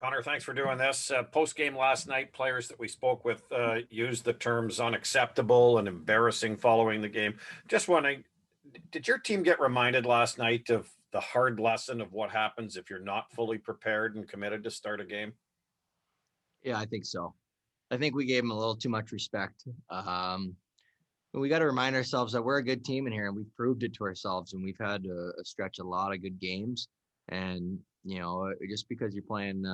Connor, thanks for doing this. Post-game last night, players that we spoke with used the terms unacceptable and embarrassing following the game. Just wondering, did your team get reminded last night of the hard lesson of what happens if you're not fully prepared and committed to start a game? Yeah, I think so. I think we gave them a little too much respect. But we got to remind ourselves that we're a good team in here, and we've proved it to ourselves. And we've had a stretch a lot of good games. And just because you're playing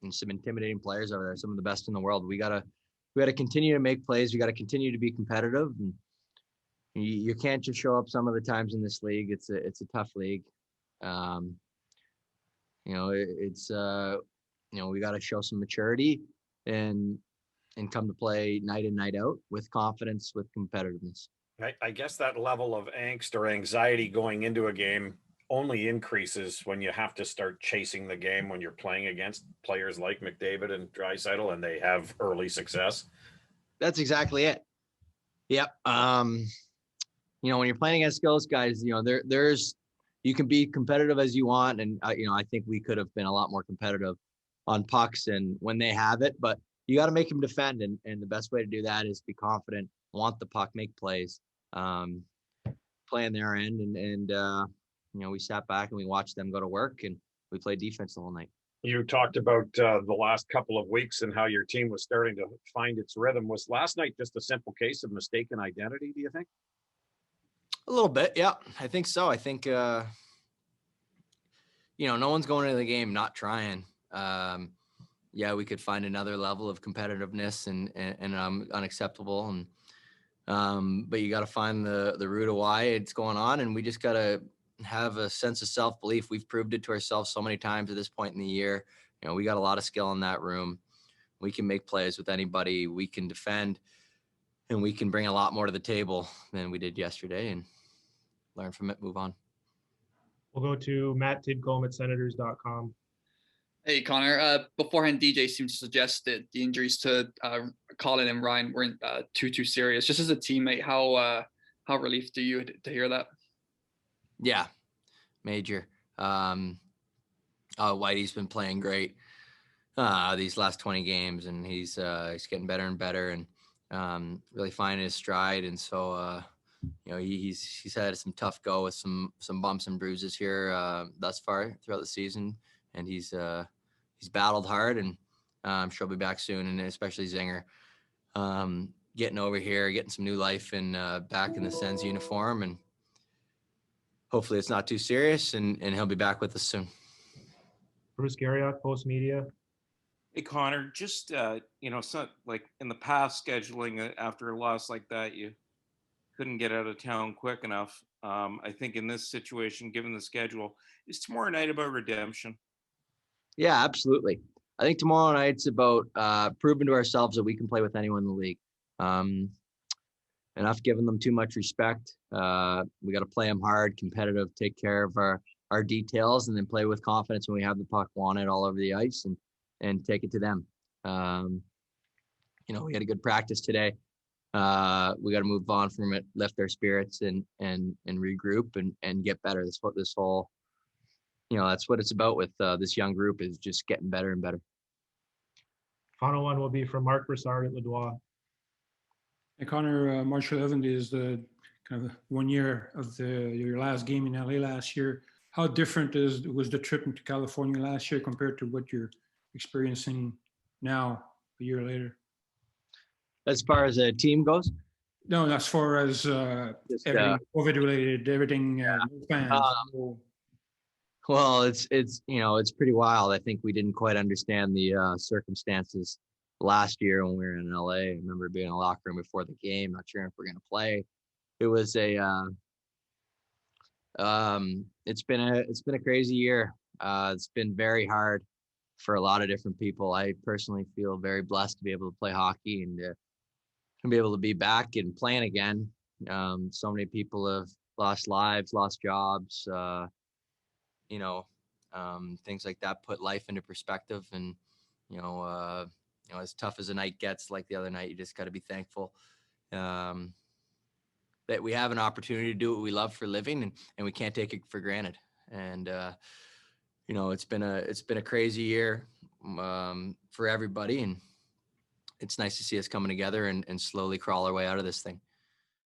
some intimidating players over there, some of the best in the world, we gotta continue to make plays. We got to continue to be competitive, and you can't just show up some of the times in this league. It's a tough league. Um, we got to show some maturity and come to play night in, night out with confidence, with competitiveness. I guess that level of angst or anxiety going into a game only increases when you have to start chasing the game when you're playing against players like McDavid and Draisaitl and they have early success. That's exactly it. Yep. When you're playing against those guys, there's you can be competitive as you want, and I think we could have been a lot more competitive on pucks and when they have it, but you got to make them defend, and the best way to do that is be confident, want the puck, make plays, play in their end, and we sat back and we watched them go to work, and we played defense the whole night. You talked about the last couple of weeks and how your team was starting to find its rhythm. Was last night just a simple case of mistaken identity, do you think? A little bit, yeah. I think so. I think, no one's going into the game not trying. Yeah, we could find another level of competitiveness and unacceptable. But you got to find the root of why it's going on. And we just got to have a sense of self-belief. We've proved it to ourselves so many times at this point in the year. We got a lot of skill in that room. We can make plays with anybody. We can defend, and we can bring a lot more to the table than we did yesterday and learn from it, move on. We'll go to Matt Tidcombe at Senators.com. Hey, Connor. Beforehand, DJ seemed to suggest that the injuries to Colin and Ryan weren't too serious. Just as a teammate, how relieved are you to hear that? Yeah, major. Whitey's been playing great these last 20 games, and he's getting better and better, and really finding his stride. And so, he's had some tough go with some bumps and bruises here thus far throughout the season. And he's battled hard, and I'm sure he'll be back soon. And especially Zinger, getting over here, getting some new life and back in the Sens uniform, and hopefully it's not too serious, and he'll be back with us soon. Bruce Garriock, Post Media. Hey, Connor, just, it's not like in the past scheduling after a loss like that, you couldn't get out of town quick enough. I think in this situation, given the schedule, is tomorrow night about redemption? Yeah, absolutely. I think tomorrow night's about proving to ourselves that we can play with anyone in the league. Enough giving them too much respect. We got to play them hard, competitive, take care of our details, and then play with confidence when we have the puck, want it all over the ice, and take it to them. We had a good practice today. We got to move on from it, lift our spirits, and regroup and get better. That's what this whole, that's what it's about with this young group, is just getting better and better. Final one will be from Mark Broussard at Ledouis. Hey, Connor, March 11th is the kind of 1 year of your last game in LA last year. How different was the trip into California last year compared to what you're experiencing now a year later? As far as a team goes? No, as far as everything COVID related, everything fans. Well, it's pretty wild. I think we didn't quite understand the circumstances last year when we were in LA. I remember being in a locker room before the game, not sure if we're going to play. It was it's been a crazy year. It's been very hard for a lot of different people. I personally feel very blessed to be able to play hockey and to be able to be back and playing again. So many people have lost lives, lost jobs, things like that put life into perspective. And, as tough as a night gets, like the other night, you just got to be thankful that we have an opportunity to do what we love for a living, and we can't take it for granted. And, it's been a crazy year. for everybody. And it's nice to see us coming together and slowly crawl our way out of this thing.